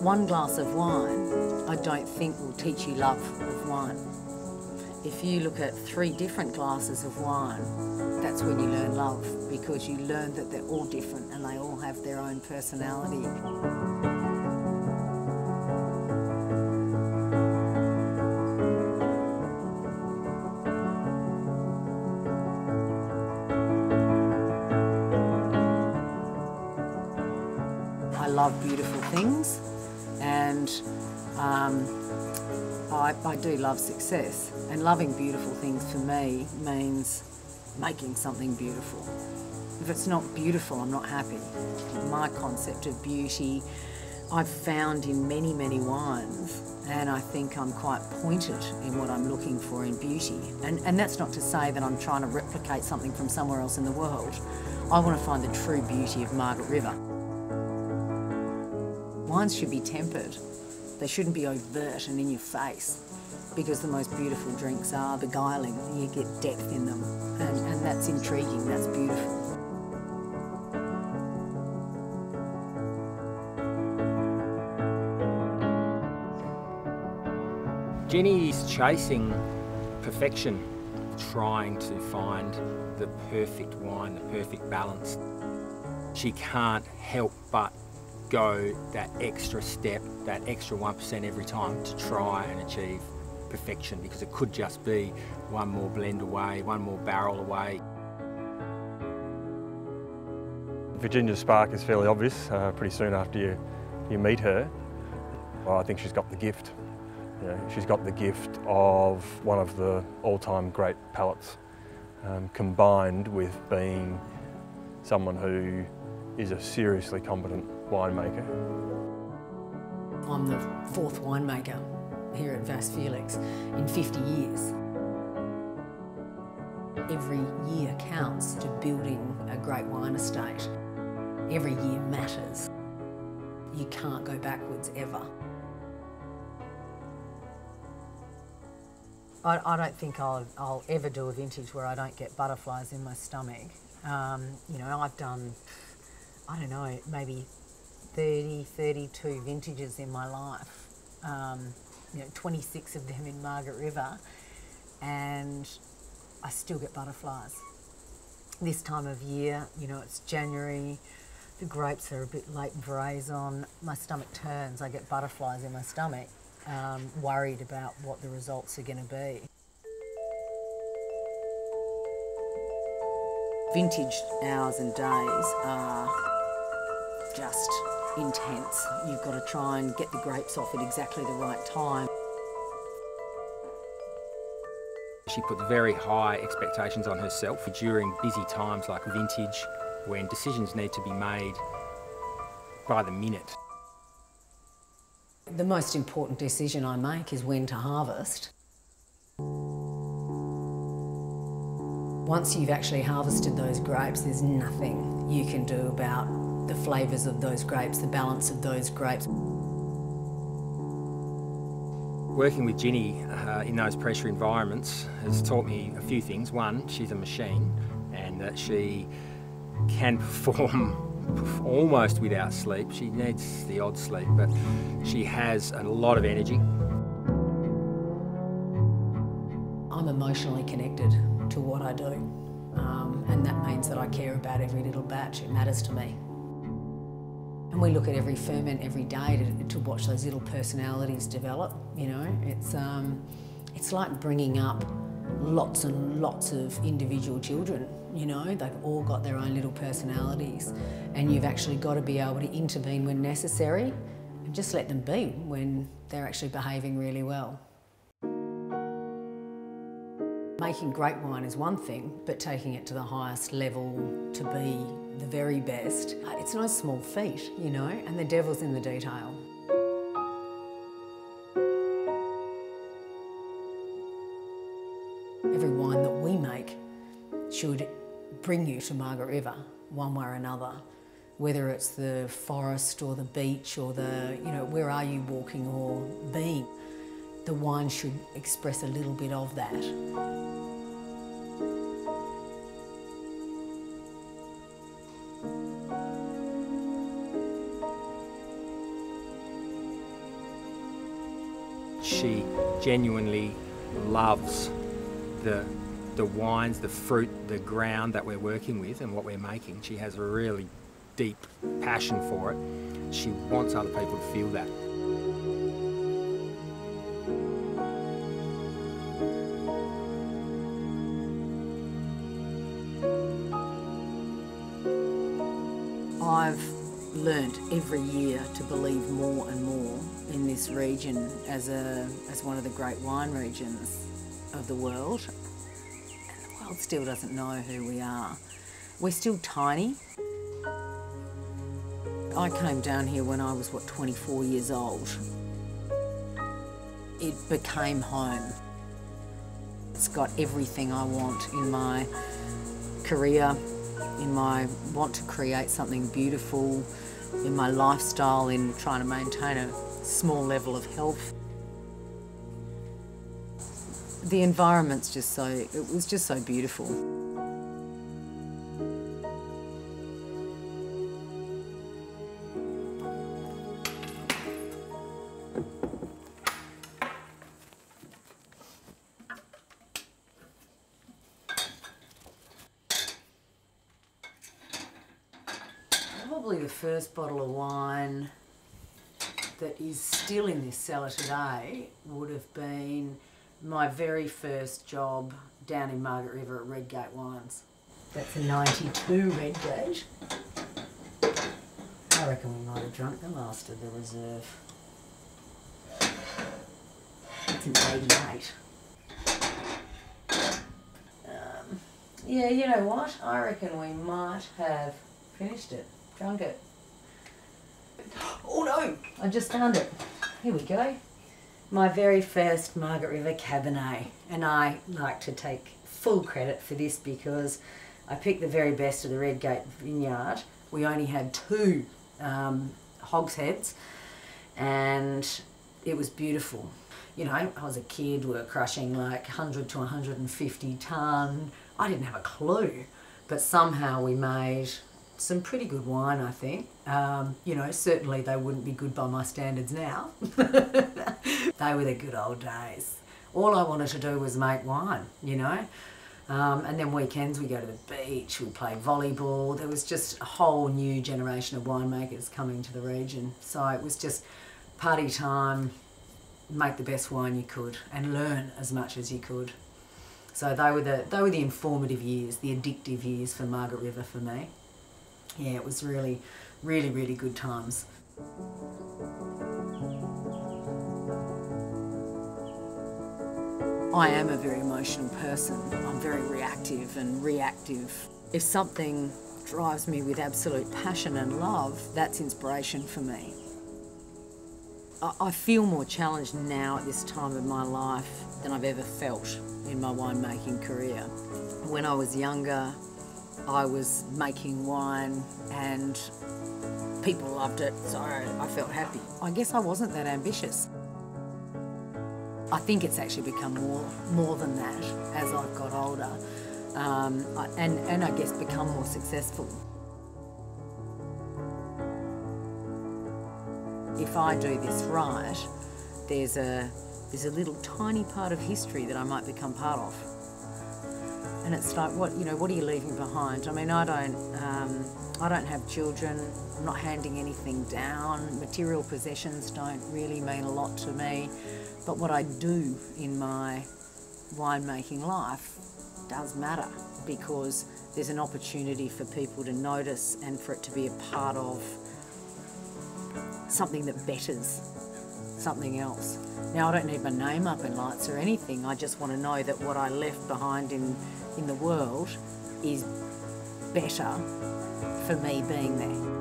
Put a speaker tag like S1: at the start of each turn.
S1: One glass of wine, I don't think will teach you love of wine. If you look at 3 different glasses of wine, that's when you learn love, because you learn that they're all different and they all have their own personality. I love beautiful things, and I do love success. And loving beautiful things for me means making something beautiful. If it's not beautiful, I'm not happy. My concept of beauty I've found in many, many wines, and I think I'm quite pointed in what I'm looking for in beauty. And that's not to say that I'm trying to replicate something from somewhere else in the world. I want to find the true beauty of Margaret River. Wines should be tempered. They shouldn't be overt and in your face, because the most beautiful drinks are beguiling. You get depth in them, and that's intriguing, that's beautiful.
S2: Jenny's chasing perfection, trying to find the perfect wine, the perfect balance. She can't help but go that extra step, that extra 1% every time to try and achieve perfection, because it could just be one more blend away, one more barrel away.
S3: Virginia's spark is fairly obvious pretty soon after you meet her. Well, I think she's got the gift. You know, she's got the gift of one of the all-time great palates, combined with being someone who is a seriously competent winemaker.
S1: I'm the 4th winemaker here at Vasse Felix in 50 years. Every year counts to building a great wine estate. Every year matters. You can't go backwards ever. I don't think I'll ever do a vintage where I don't get butterflies in my stomach. You know, I've done, I don't know, maybe 30, 32 vintages in my life. You know, 26 of them in Margaret River, and I still get butterflies. This time of year, you know, it's January, the grapes are a bit late in veraison, my stomach turns, I get butterflies in my stomach, worried about what the results are going to be. Vintage hours and days are just intense. You've got to try and get the grapes off at exactly the right time.
S2: She puts very high expectations on herself during busy times like vintage, when decisions need to be made by the minute.
S1: The most important decision I make is when to harvest. Once you've actually harvested those grapes, there's nothing you can do about the flavours of those grapes, the balance of those grapes.
S2: Working with Ginny in those pressure environments has taught me a few things. One, she's a machine, and that she can perform almost without sleep. She needs the odd sleep, but she has a lot of energy.
S1: I'm emotionally connected to what I do, and that means that I care about every little batch. It matters to me. And we look at every ferment every day to watch those little personalities develop, you know. It's like bringing up lots and lots of individual children, you know. They've all got their own little personalities, and you've actually got to be able to intervene when necessary and just let them be when they're actually behaving really well. Making great wine is one thing, but taking it to the highest level to be the very best, it's no small feat, you know, and the devil's in the detail. Every wine that we make should bring you to Margaret River, one way or another. Whether it's the forest or the beach or the, you know, where are you walking or being, the wine should express a little bit of that.
S2: she genuinely loves the wines, the fruit, the ground that we're working with and what we're making. She has a really deep passion for it. She wants other people to feel that.
S1: I've learnt every year to believe more and more in this region as one of the great wine regions of the world. And the world still doesn't know who we are. We're still tiny. I came down here when I was, 24 years old. It became home. It's got everything I want in my career, in my want to create something beautiful, in my lifestyle, in trying to maintain a small level of health. The environment's it was just so beautiful. Probably the first bottle of wine that is still in this cellar today would have been my very first job down in Margaret River at Redgate Wines. That's a 92 Redgate. I reckon we might have drunk the last of the reserve. It's an 88. Yeah, you know what? I reckon we might have finished it. Drunk it. Oh no! I just found it. Here we go. My very first Margaret River Cabernet. And I like to take full credit for this because I picked the very best of the Redgate vineyard. We only had 2 hogsheads and it was beautiful. You know, I was a kid, we were crushing like 100 to 150 tonne. I didn't have a clue, but somehow we made some pretty good wine, I think. You know, certainly they wouldn't be good by my standards now. They were the good old days. All I wanted to do was make wine, you know. And then weekends we go to the beach, we play volleyball. There was just a whole new generation of winemakers coming to the region. So it was just party time, make the best wine you could and learn as much as you could. So they were the informative years, the addictive years for Margaret River for me. Yeah, it was really, really, really good times. I am a very emotional person. I'm very reactive and reactive. If something drives me with absolute passion and love, that's inspiration for me. I feel more challenged now at this time of my life than I've ever felt in my winemaking career. When I was younger, I was making wine and people loved it, so I felt happy. I guess I wasn't that ambitious. I think it's actually become more than that as I've got older, and I guess become more successful. If I do this right, there's a little tiny part of history that I might become part of. And it's like, what are you leaving behind? I mean, I don't have children. I'm not handing anything down. Material possessions don't really mean a lot to me. But what I do in my winemaking life does matter because there's an opportunity for people to notice and for it to be a part of something that betters something else. Now, I don't need my name up in lights or anything. I just want to know that what I left behind in the world is better for me being there.